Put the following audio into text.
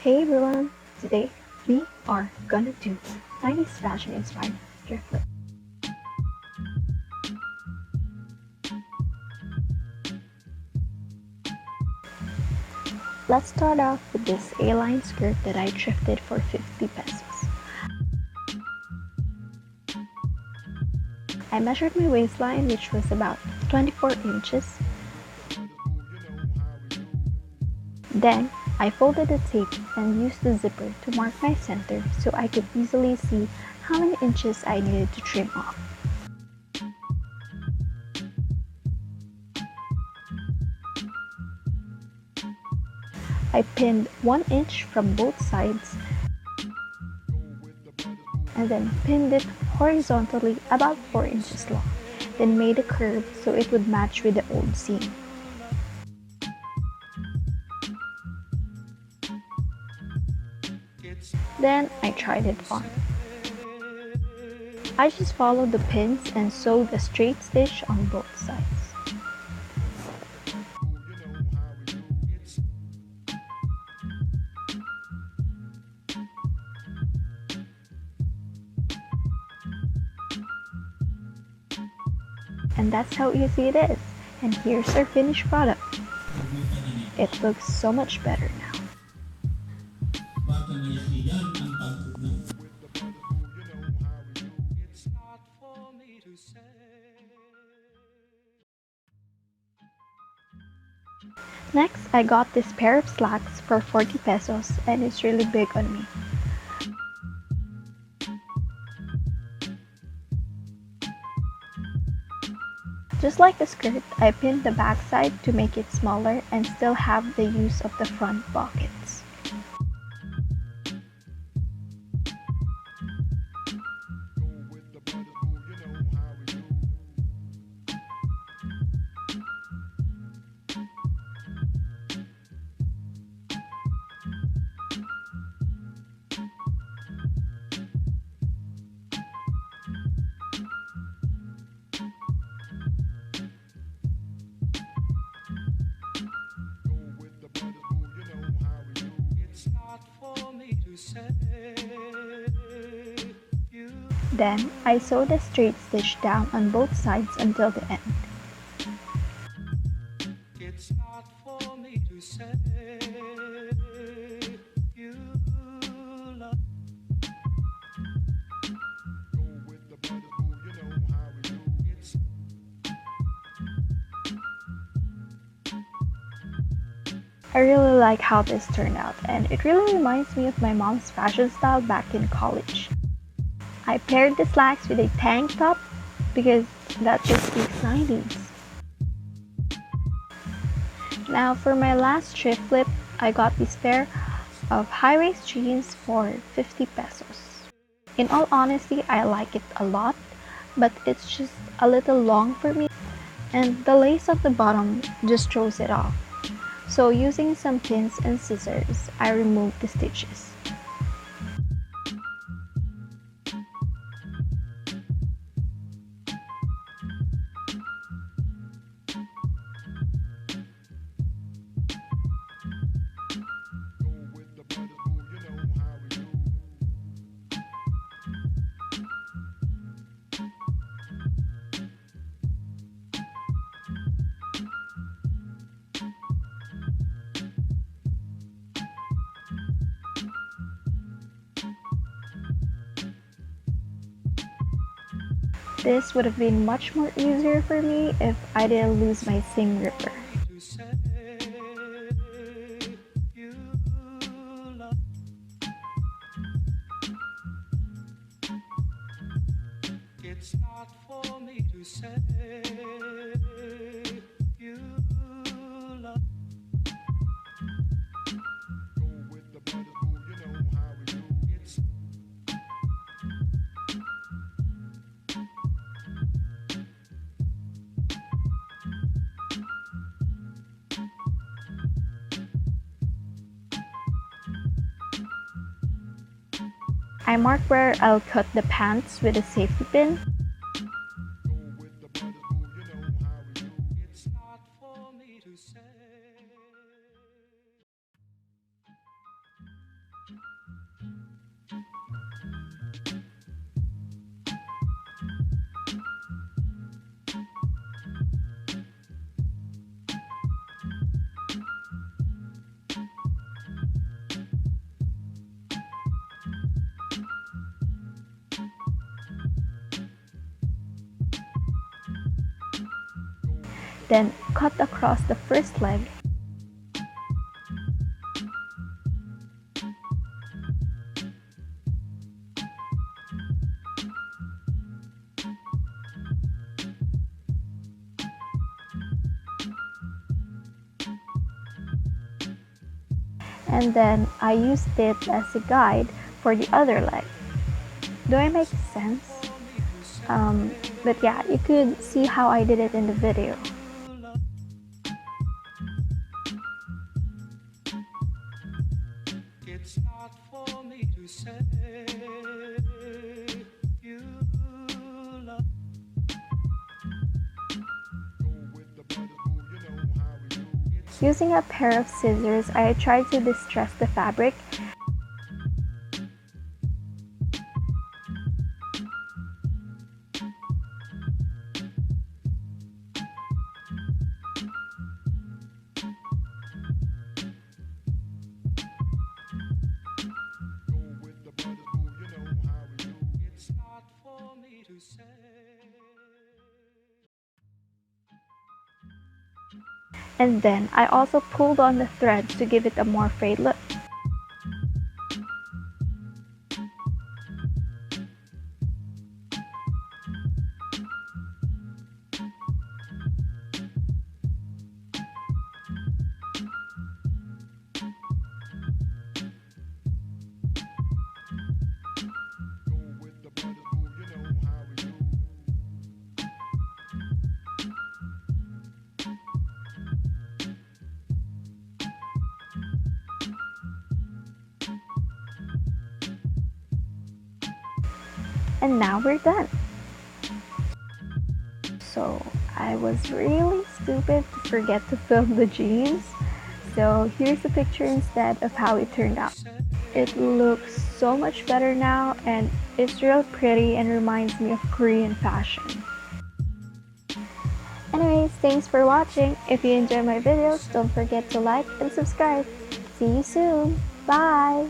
Hey everyone! Today we are gonna do 90's fashion inspired thrift. Let's start off with this A-line skirt that I thrifted for 50 pesos. I measured my waistline, which was about 24 inches. Then I folded the tape and used the zipper to mark my center so I could easily see how many inches I needed to trim off. I pinned 1 inch from both sides and then pinned it horizontally about 4 inches long, then made a curve so it would match with the old seam. Then I tried it on. I just followed the pins and sewed a straight stitch on both sides. And that's how easy it is. And here's our finished product. It looks so much better now. Next, I got this pair of slacks for 40 pesos and it's really big on me. Just like the skirt, I pinned the backside to make it smaller and still have the use of the front pockets. Then, I sewed a straight stitch down on both sides until the end. I really like how this turned out, and it really reminds me of my mom's fashion style back in college. I paired the slacks with a tank top because that just speaks 90s. Now for my last thrift flip, I got this pair of high-waist jeans for 50 pesos. In all honesty, I like it a lot, but it's just a little long for me, and the lace at the bottom just throws it off. So using some pins and scissors, I removed the stitches. This would have been much more easier for me if I didn't lose my seam ripper. I mark where I'll cut the pants with a safety pin. then cut across the first leg. And then I used it as a guide for the other leg. Do I make sense? But yeah, you could see how I did it in the video. It's not for me to say you love. Using a pair of scissors, I tried to distress the fabric. It's not for me to say. And then I also pulled on the threads to give it a more frayed look. And now we're done. So I was really stupid to forget to film the jeans. So here's a picture instead of how it turned out. It looks so much better now and it's real pretty and reminds me of Korean fashion. Anyways, thanks for watching. If you enjoy my videos, don't forget to like and subscribe. See you soon. Bye!